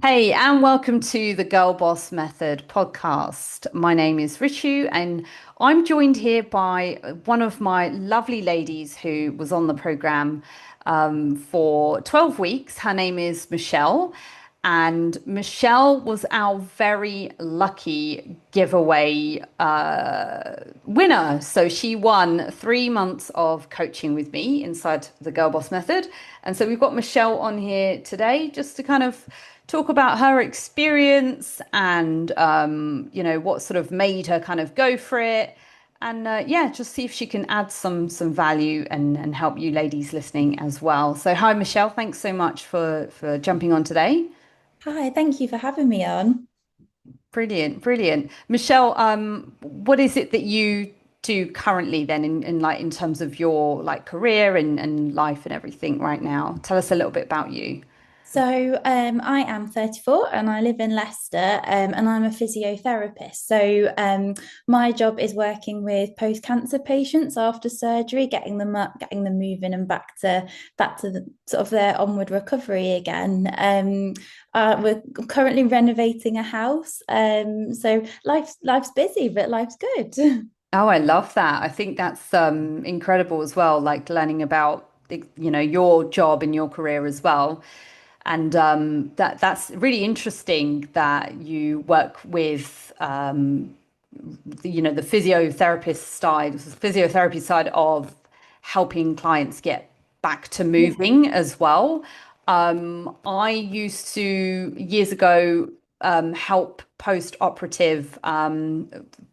Hey, and welcome to the Girl Boss Method podcast. My name is Ritu, and I'm joined here by one of my lovely ladies who was on the program for 12 weeks. Her name is Michelle, and Michelle was our very lucky giveaway winner. So she won 3 months of coaching with me inside the Girl Boss Method. And so we've got Michelle on here today just to kind of talk about her experience and what sort of made her kind of go for it, and yeah, just see if she can add some value and help you ladies listening as well. So hi Michelle, thanks so much for jumping on today. Hi, thank you for having me on. Brilliant. Michelle, what is it that you do currently then in like in terms of your like career and life and everything right now? Tell us a little bit about you. I am 34 and I live in Leicester, and I'm a physiotherapist. My job is working with post-cancer patients after surgery, getting them up, getting them moving, and back to the sort of their onward recovery again. We're currently renovating a house, so life's busy, but life's good. Oh, I love that. I think that's incredible as well, like learning about your job and your career as well. And that's really interesting that you work with the physiotherapy side of helping clients get back to Yeah, moving as well. I used to years ago help post-operative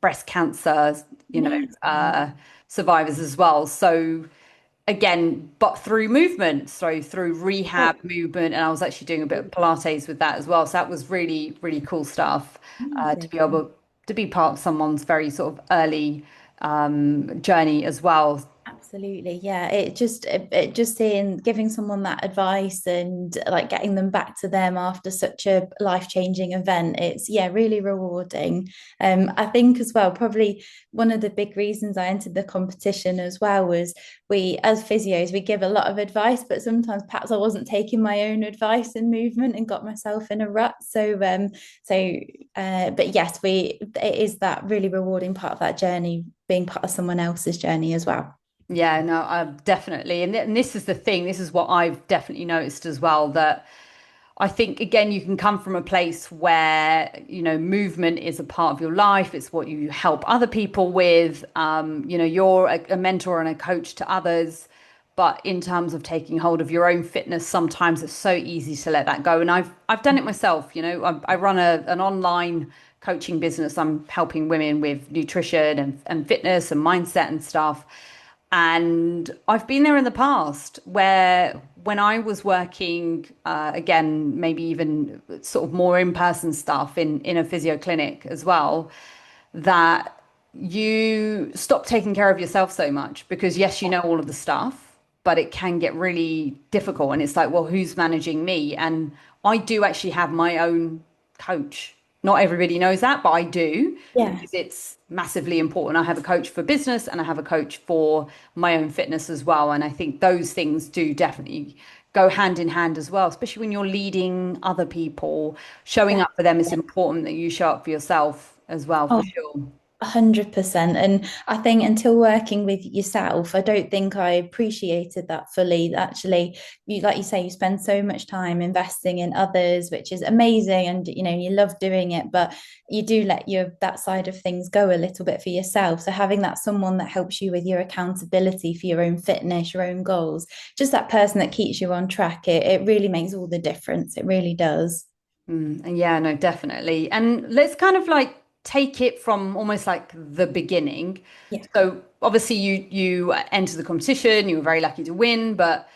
breast cancer, you know, amazing. uh, survivors as well. So again, but through movement, so through rehab Oh, movement, and I was actually doing a bit of Pilates with that as well. So that was really, really cool stuff to be amazing. able to be part of someone's very sort of early journey as well. Absolutely, yeah. It just seeing giving someone that advice and like getting them back to them after such a life-changing event. It's yeah, really rewarding. I think as well, probably one of the big reasons I entered the competition as well was we as physios, we give a lot of advice, but sometimes perhaps I wasn't taking my own advice in movement and got myself in a rut. But yes, it is that really rewarding part of that journey, being part of someone else's journey as well. Yeah, no, definitely. And this is the thing. This is what I've definitely noticed as well, that I think again you can come from a place where movement is a part of your life. It's what you help other people with. You're a mentor and a coach to others, but in terms of taking hold of your own fitness, sometimes it's so easy to let that go. And I've done it myself. I run an online coaching business. I'm helping women with nutrition and fitness and mindset and stuff. And I've been there in the past where when I was working, again, maybe even sort of more in-person stuff in a physio clinic as well, that you stop taking care of yourself so much because yes, you know all of the stuff, but it can get really difficult. And it's like, well, who's managing me? And I do actually have my own coach. Not everybody knows that, but I do Yeah. because it's massively important. I have a coach for business and I have a coach for my own fitness as well. And I think those things do definitely go hand in hand as well, especially when you're leading other people, showing Yeah. up for them. It's important that you show up for yourself as well, for Oh, sure. 100%. And I think until working with yourself, I don't think I appreciated that fully. Actually, like you say, you spend so much time investing in others, which is amazing. And, you love doing it, but you do let that side of things go a little bit for yourself. So having that someone that helps you with your accountability for your own fitness, your own goals, just that person that keeps you on track, it really makes all the difference. It really does. And yeah, no, definitely. And let's kind of like take it from almost like the beginning. Yeah. So obviously you enter the competition, you were very lucky to win, but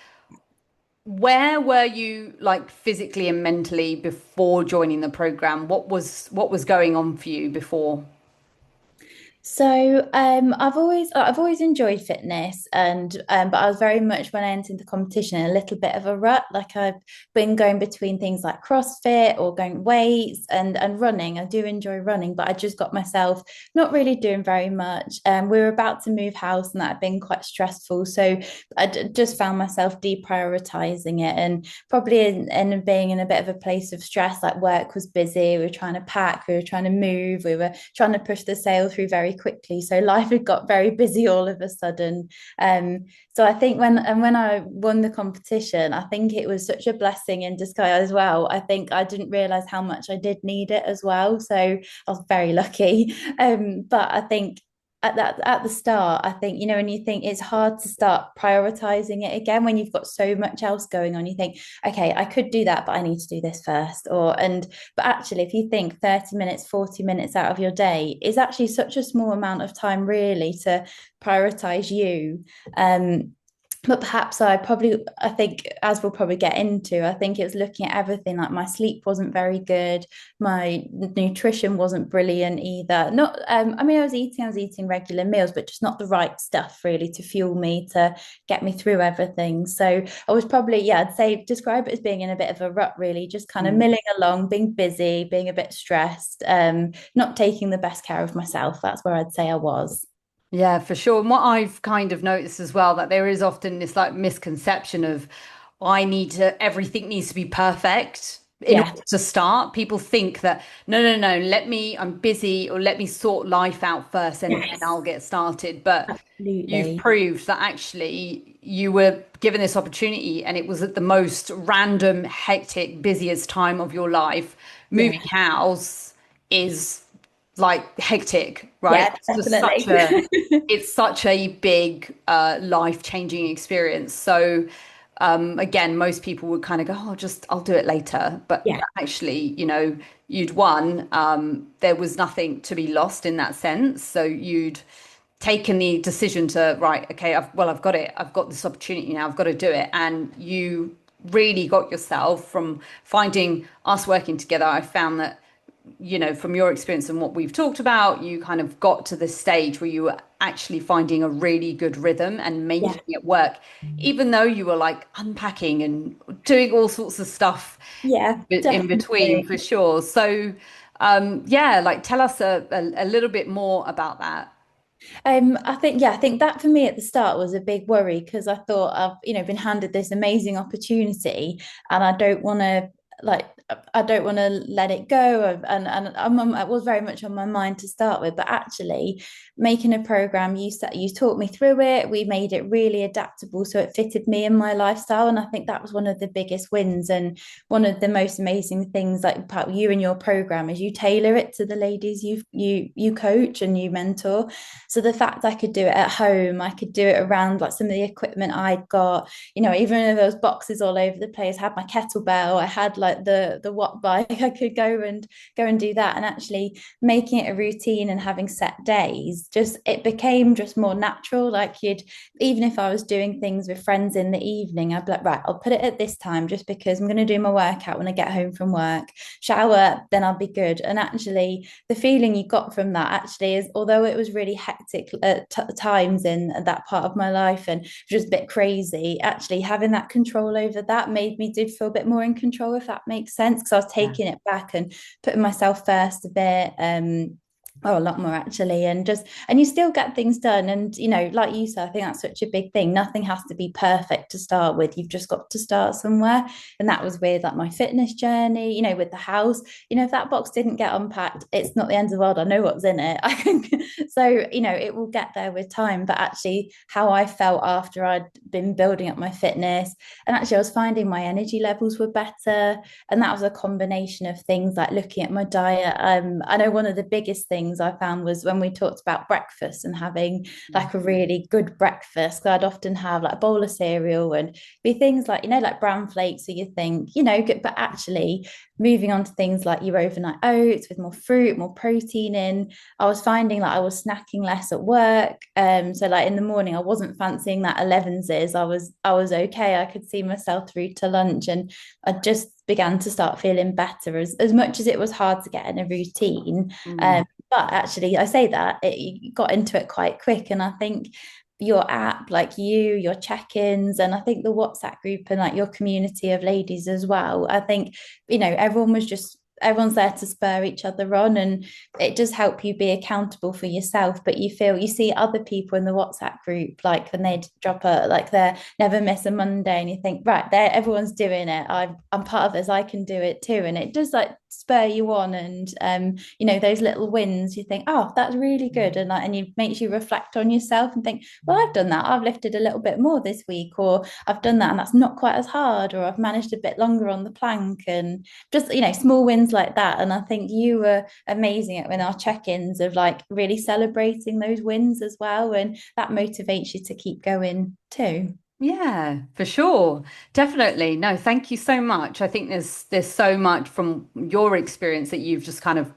where were you like physically and mentally before joining the program? What was going on for you before? I've always enjoyed fitness, and but I was very much, when I entered the competition, in a little bit of a rut. Like, I've been going between things like CrossFit or going weights and running. I do enjoy running, but I just got myself not really doing very much. We were about to move house, and that had been quite stressful. So just found myself deprioritizing it, and probably in being in a bit of a place of stress. Like, work was busy, we were trying to pack, we were trying to move, we were trying to push the sale through very quickly. So life had got very busy all of a sudden. Um, so I think when I won the competition, I think it was such a blessing in disguise as well. I think I didn't realize how much I did need it as well. So I was very lucky. But I think at the start, I think, when you think, it's hard to start prioritizing it again when you've got so much else going on. You think, okay, I could do that, but I need to do this first. But actually, if you think 30 minutes, 40 minutes out of your day is actually such a small amount of time, really, to prioritize you. But perhaps I think, as we'll probably get into, I think it was looking at everything. Like, my sleep wasn't very good, my nutrition wasn't brilliant either. Not, I mean, I was eating regular meals, but just not the right stuff really to fuel me, to get me through everything. So I was probably, yeah, I'd say describe it as being in a bit of a rut, really, just kind of Mm. milling along, being busy, being a bit stressed, not taking the best care of myself. That's where I'd say I was. Yeah, for sure. And what I've kind of noticed as well, that there is often this like misconception of everything needs to be perfect in Yeah, order to start. People think that no, no, no, I'm busy, or let me sort life out first and then yes, I'll get started. But you've absolutely. proved that actually you were given this opportunity and it was at the most random, hectic, busiest time of your life. Moving Yeah, house is like hectic, right? yeah, It's just definitely. it's such a big life-changing experience. So again, most people would kind of go, "Oh, just I'll do it later." But Yeah, actually, you'd won. There was nothing to be lost in that sense. So you'd taken the decision to, right, okay, I've got it. I've got this opportunity now. I've got to do it. And you really got yourself from finding us working together. I found that from your experience and what we've talked about, you kind of got to this stage where you were actually finding a really good rhythm and yeah, making it work, even though you were like unpacking and doing all sorts of stuff yeah, in between, for definitely. sure. So, yeah, like tell us a little bit more about that. I think that for me at the start was a big worry, because I thought, I've been handed this amazing opportunity, and like I don't want to let it go. And it was very much on my mind to start with, but actually making a program, you taught me through it. We made it really adaptable so it fitted me and my lifestyle, and I think that was one of the biggest wins, and one of the most amazing things, like, about you and your program, is you tailor it to the ladies you coach and you mentor. So the fact I could do it at home, I could do it around like some of the equipment I'd got, even if there was boxes all over the place. I had my kettlebell, I had like the watt bike, I could go and do that. And actually making it a routine and having set days, just it became just more natural. Like, even if I was doing things with friends in the evening, I'd be like, right, I'll put it at this time, just because I'm going to do my workout when I get home from work, shower, then I'll be good. And actually the feeling you got from that actually is, although it was really hectic at times in that part of my life and just a bit crazy, actually having that control over that made me did feel a bit more in control, if that makes sense, because I was taking it back and putting myself first a bit. Oh, a lot more actually, and you still get things done. And like you said, I think that's such a big thing. Nothing has to be perfect to start with. You've just got to start somewhere. And that was with like my fitness journey, with the house. If that box didn't get unpacked, it's not the end of the world. I know what's in it. So it will get there with time. But actually, how I felt after I'd been building up my fitness, and actually I was finding my energy levels were better, and that was a combination of things like looking at my diet. I know one of the biggest things I found was when we talked about breakfast and having like a really good breakfast. I'd often have like a bowl of cereal and be things like, like brown flakes. So you think, good, but actually moving on to things like your overnight oats with more fruit, more protein in. I was finding like I was snacking less at work. So like in the morning, I wasn't fancying that 11s. I was okay. I could see myself through to lunch, and I just began to start feeling better, as much as it was hard to get in a routine. Mm. But actually, I say that you got into it quite quick, and I think your app, like your check-ins, and I think the WhatsApp group and like your community of ladies as well. I think everyone's there to spur each other on, and it does help you be accountable for yourself. But you see other people in the WhatsApp group, like when they drop a like they're never miss a Monday, and you think, right, there everyone's doing it. I'm part of this, I can do it too. And it does like spur you on, and those little wins, you think, oh, that's really good. And it makes you reflect on yourself and think, well, I've done that. I've lifted a little bit more this week, or I've done that and that's not quite as hard, or I've managed a bit longer on the plank, and just small wins like that. And I think you were amazing at when our check-ins of like really celebrating those wins as well, and that motivates you to keep going too. Yeah, for sure. Definitely. No, thank you so much. I think there's so much from your experience that you've just kind of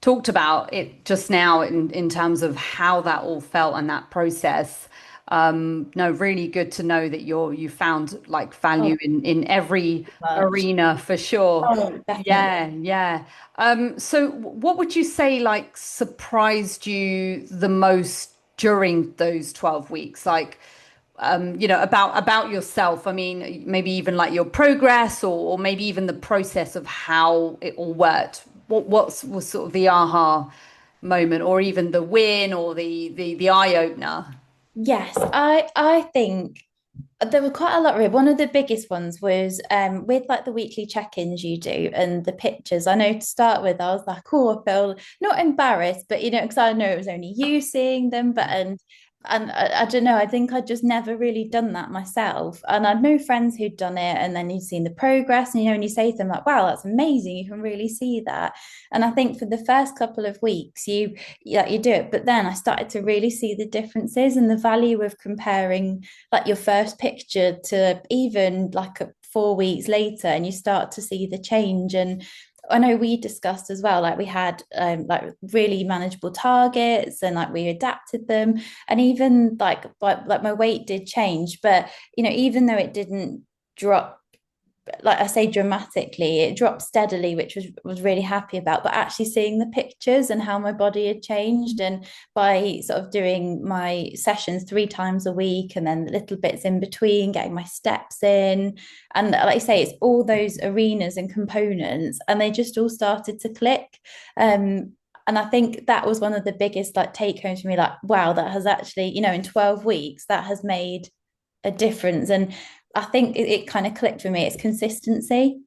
talked about it just now in terms of how that all felt and that process. No, really good to know that you found like Oh, value in every much. arena for sure. Oh, definitely. Yeah, yeah. So what would you say like surprised you the most during those 12 weeks? Like about yourself. I mean, maybe even like your progress or maybe even the process of how it all worked. Was sort of the aha moment or even the win or the eye opener? Yes, I think there were quite a lot. Really. One of the biggest ones was with like the weekly check-ins you do and the pictures. I know to start with, I was like, oh, I feel not embarrassed, but because I know it was only you seeing them, but and I don't know, I think I'd just never really done that myself. And I'd no friends who'd done it, and then you'd seen the progress, and you say to them like, wow, that's amazing. You can really see that. And I think for the first couple of weeks, you do it, but then I started to really see the differences and the value of comparing like your first picture to even like 4 weeks later, and you start to see the change. And I know we discussed as well, like we had like really manageable targets, and like we adapted them, and even like my weight did change, but even though it didn't drop like I say dramatically, it dropped steadily, which was really happy about. But actually seeing the pictures and how my body had changed, and by sort of doing my sessions 3 times a week, and then little bits in between, getting my steps in, and like I say, it's all those arenas and components, and they just all started to click. And I think that was one of the biggest like take homes for me. Like, wow, that has actually, in 12 weeks, that has made a difference. And I think it kind of clicked for me. It's consistency.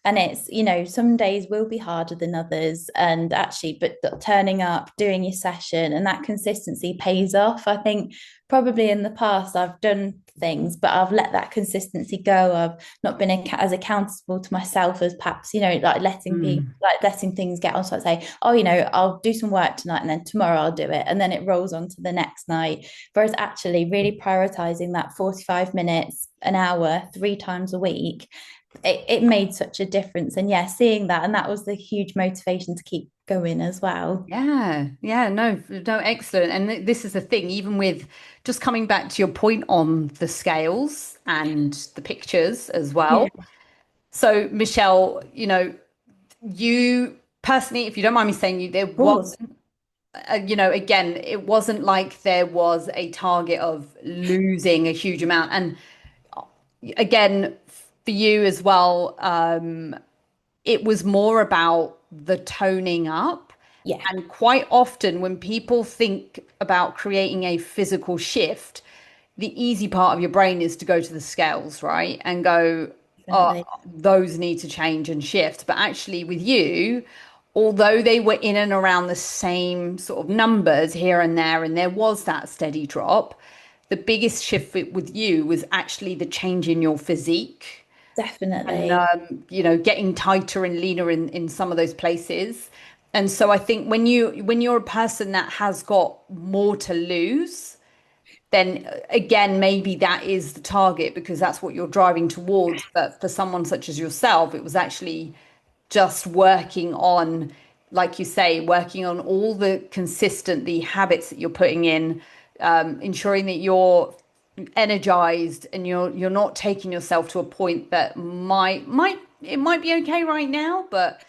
And it's, some days will be harder than others. And actually, but turning up, doing your session, and that consistency pays off. I think probably in the past, I've done things, but I've let that consistency go. I've not been as accountable to myself as perhaps, like letting people, Mm. like letting things get on. So I say, oh, I'll do some work tonight, and then tomorrow I'll do it. And then it rolls on to the next night. Whereas actually, really prioritizing that 45 minutes, an hour, 3 times a week, it made such a difference. And yeah, seeing that, and that was the huge motivation to keep going as well. Yeah, yeah, no, no, excellent. And this is the thing, even with just coming back to your point on the scales and the pictures as Yeah, well. So, Michelle, you personally, if you don't mind me saying, there of was, course. again, it wasn't like there was a target of losing a huge amount. And again, for you as well, it was more about the toning up. Yeah, And quite often, when people think about creating a physical shift, the easy part of your brain is to go to the scales, right? And go, oh, definitely. those need to change and shift. But actually, with you, although they were in and around the same sort of numbers here and there was that steady drop, the biggest shift with you was actually the change in your physique and Definitely. getting tighter and leaner in some of those places. And so I think when you're a person that has got more to lose, then again maybe that is the target because that's what you're driving towards. But for someone such as yourself, it was actually just working on, like you say, working on all the habits that you're putting in, ensuring that you're energized and you're not taking yourself to a point that might it might be okay right now, but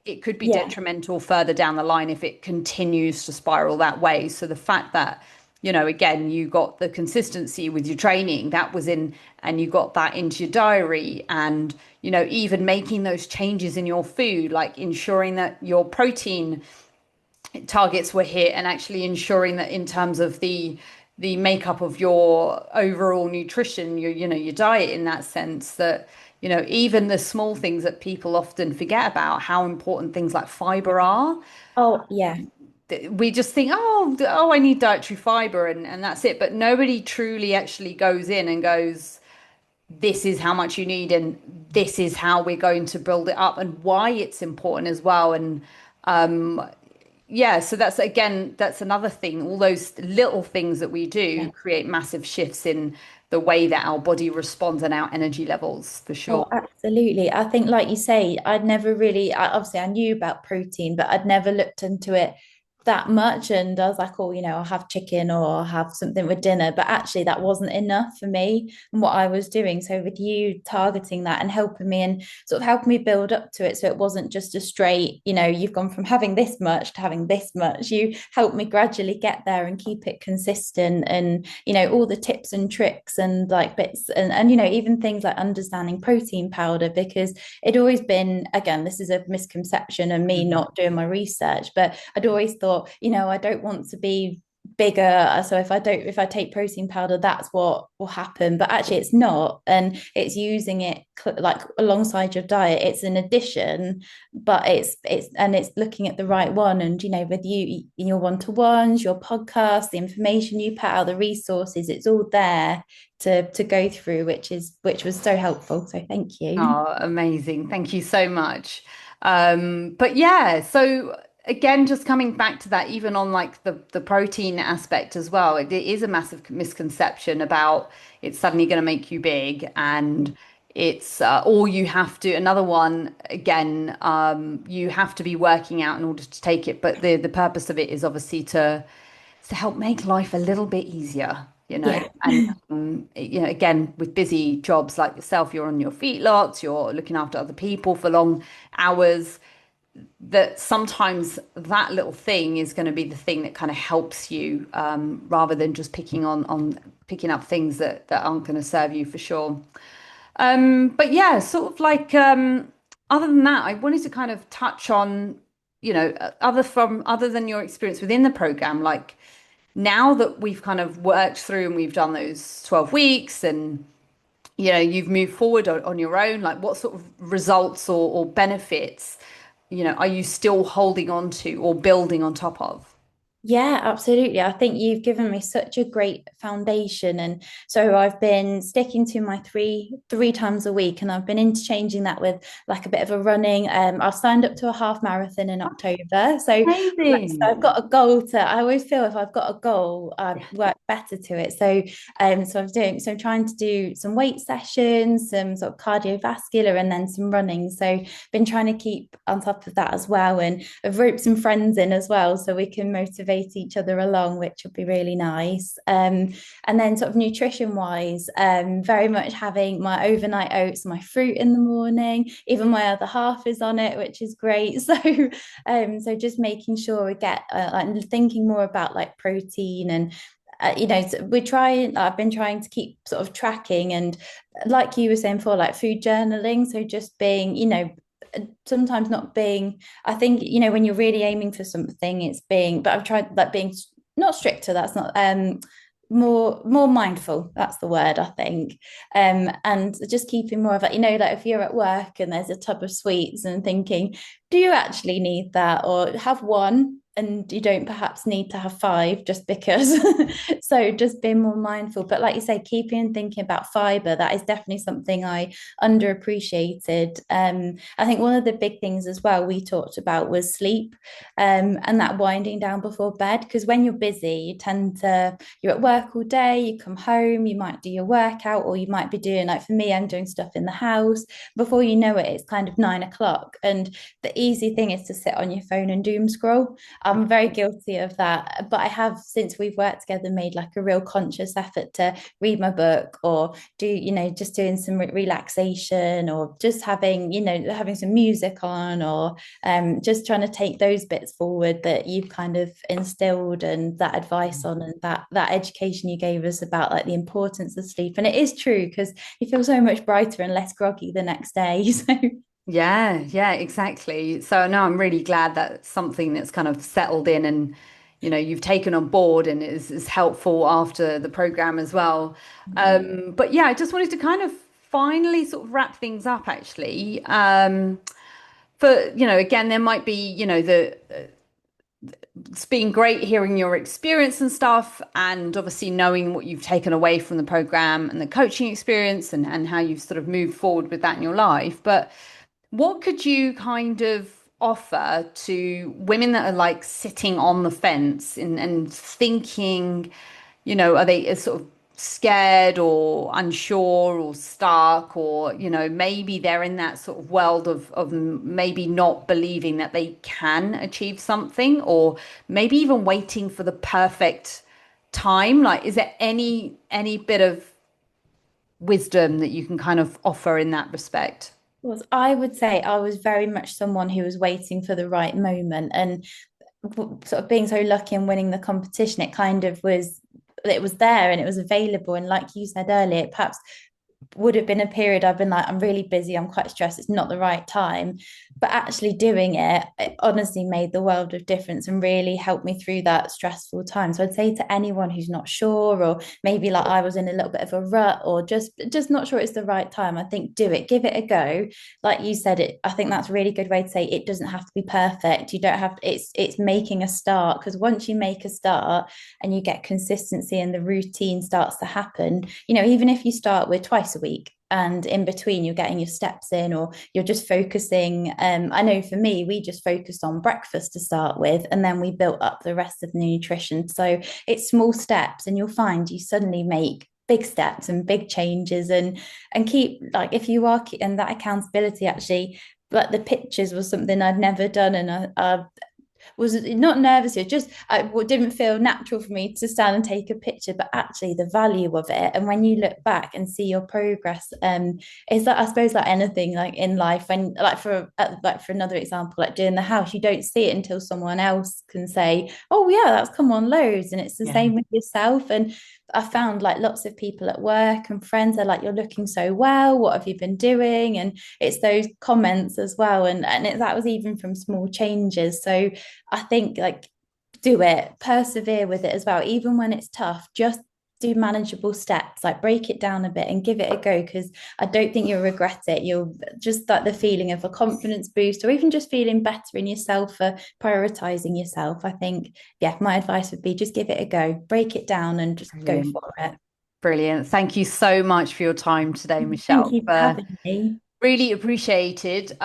it could be Yeah. detrimental further down the line if it continues to spiral that way. So the fact that, again, you got the consistency with your training that was in, and you got that into your diary, and, even making those changes in your food, like ensuring that your protein targets were hit, and actually ensuring that in terms of the makeup of your overall nutrition, your diet, in that sense, that even the small things that people often forget about, how important things like fiber are. Oh, yeah. We just think, oh, I need dietary fiber, and that's it, but nobody truly actually goes in and goes, this is how much you need, and this is how we're going to build it up, and why it's important as well. And yeah, so that's, again, that's another thing. All those little things that we do Yeah. create massive shifts in the way that our body responds and our energy levels, for Oh, sure. absolutely. I think, like you say, I'd never really, obviously, I knew about protein, but I'd never looked into it that much. And I was like, oh, I'll have chicken or I'll have something with dinner. But actually, that wasn't enough for me and what I was doing. So, with you targeting that and helping me and sort of helping me build up to it, so it wasn't just a straight, you've gone from having this much to having this much. You helped me gradually get there and keep it consistent. And, all the tips and tricks and like bits and even things like understanding protein powder, because it always been, again, this is a misconception and me Mhm. not doing my research, but I'd always thought, I don't want to be bigger, so if I take protein powder, that's what will happen. But actually it's not, and it's using it like alongside your diet. It's an addition, but it's looking at the right one. And with you in your one-to-ones, your podcast, the information you put out, the resources, it's all there to go through, which was so helpful, so thank you. Oh, amazing. Thank you so much. But yeah, so again, just coming back to that, even on like the protein aspect as well, it is a massive misconception about it's suddenly going to make you big, and it's all you have to, another one, again, you have to be working out in order to take it. But the purpose of it is obviously to help make life a little bit easier, Yeah. and again, with busy jobs like yourself, you're on your feet lots, you're looking after other people for long hours, that sometimes that little thing is going to be the thing that kind of helps you, rather than just picking picking up things that aren't going to serve you, for sure. But yeah, sort of like, other than that, I wanted to kind of touch on, other than your experience within the program, like, now that we've kind of worked through and we've done those 12 weeks, and you've moved forward on your own, like, what sort of results or benefits are you still holding on to or building on top of? Yeah, absolutely. I think you've given me such a great foundation. And so I've been sticking to my three times a week, and I've been interchanging that with like a bit of a running. I've signed up to a half marathon in October. So Amazing. I've got a goal to, I always feel if I've got a goal, I work better to it. So I'm trying to do some weight sessions, some sort of cardiovascular, and then some running. So been trying to keep on top of that as well. And I've roped some friends in as well, so we can motivate each other along, which would be really nice. And then sort of nutrition wise, very much having my overnight oats, my fruit in the morning. Even my other half is on it, which is great. So just making sure we get like thinking more about like protein and I've been trying to keep sort of tracking, and like you were saying for like food journaling, so just being sometimes not being, I think when you're really aiming for something, it's being, but I've tried like being not stricter, that's not more mindful, that's the word, I think. And just keeping more of it, like if you're at work and there's a tub of sweets and thinking, do you actually need that, or have one and you don't perhaps need to have five just because. So just being more mindful, but like you say, keeping and thinking about fiber, that is definitely something I underappreciated. I think one of the big things as well we talked about was sleep, and that winding down before bed, because when you're busy, you're at work all day, you come home, you might do your workout, or you might be doing, like for me, I'm doing stuff in the house. Before you know it, it's kind of 9 o'clock, and the easy thing is to sit on your phone and doom scroll. I'm very guilty of that. But I have, since we've worked together, made like a real conscious effort to read my book or do, just doing some relaxation or just having, having some music on or just trying to take those bits forward that you've kind of instilled and that advice on and that education you gave us about like the importance of sleep. And it is true because you feel so much brighter and less groggy the next day. So Yeah, yeah, exactly. So no, I'm really glad that something that's kind of settled in and you've taken on board and is helpful after the program as well. But yeah, I just wanted to kind of finally sort of wrap things up actually. For again, there might be the it's been great hearing your experience and stuff, and obviously knowing what you've taken away from the program and the coaching experience and how you've sort of moved forward with that in your life. But what could you kind of offer to women that are like sitting on the fence and thinking, are they sort of scared or unsure or stuck or, maybe they're in that sort of world of maybe not believing that they can achieve something or maybe even waiting for the perfect time? Like, is there any bit of wisdom that you can kind of offer in that respect? was I would say I was very much someone who was waiting for the right moment and sort of being so lucky and winning the competition, it was there and it was available. And like you said earlier, it perhaps would have been a period I've been like, I'm really busy, I'm quite stressed, it's not the right time. But actually doing it honestly made the world of difference and really helped me through that stressful time. So I'd say to anyone who's not sure, or maybe like I was in a little bit of a rut, or just not sure it's the right time, I think do it, give it a go. Like you said, I think that's a really good way to say it doesn't have to be perfect. You don't have to, it's making a start because once you make a start and you get consistency and the routine starts to happen, even if you start with twice a week and in between you're getting your steps in or you're just focusing. I know for me we just focused on breakfast to start with and then we built up the rest of the nutrition, so it's small steps and you'll find you suddenly make big steps and big changes and keep like if you are and that accountability actually. But the pictures was something I'd never done, and I was not nervous. It just it didn't feel natural for me to stand and take a picture, but actually the value of it. And when you look back and see your progress, is that I suppose like anything like in life, when like for another example, like doing the house, you don't see it until someone else can say, "Oh yeah, that's come on loads," and it's the Yeah. same with yourself. And I found like lots of people at work and friends are like, "You're looking so well. What have you been doing?" And it's those comments as well, that was even from small changes. So I think like do it, persevere with it as well, even when it's tough. Just do manageable steps, like break it down a bit and give it a go because I don't think you'll regret it. You'll just like the feeling of a confidence boost or even just feeling better in yourself for prioritizing yourself. I think, yeah, my advice would be just give it a go, break it down and just go Brilliant. for it. Brilliant. Thank you so much for your time today, Thank Michelle. you for having me. Really appreciated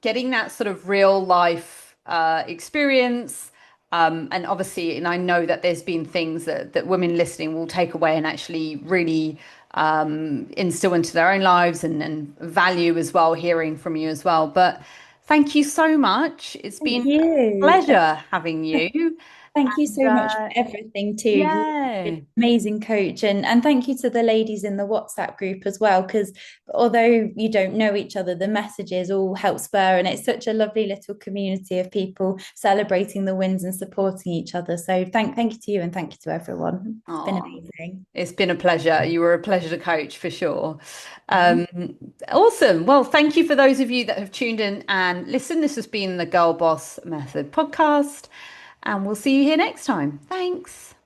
getting that sort of real life experience. And obviously, and I know that there's been things that women listening will take away and actually really instill into their own lives and value as well, hearing from you as well. But thank you so much. It's been Thank a you. pleasure having you. Thank you And so much for everything too. You've been yeah. an amazing coach, and thank you to the ladies in the WhatsApp group as well. Because although you don't know each other, the messages all help spur, and it's such a lovely little community of people celebrating the wins and supporting each other. So thank you to you, and thank you to everyone. It's been Oh, amazing. it's been a pleasure. You were a pleasure to coach for sure. Um, awesome. Well, thank you for those of you that have tuned in and listened. This has been the Girl Boss Method podcast, and we'll see you here next time. Thanks.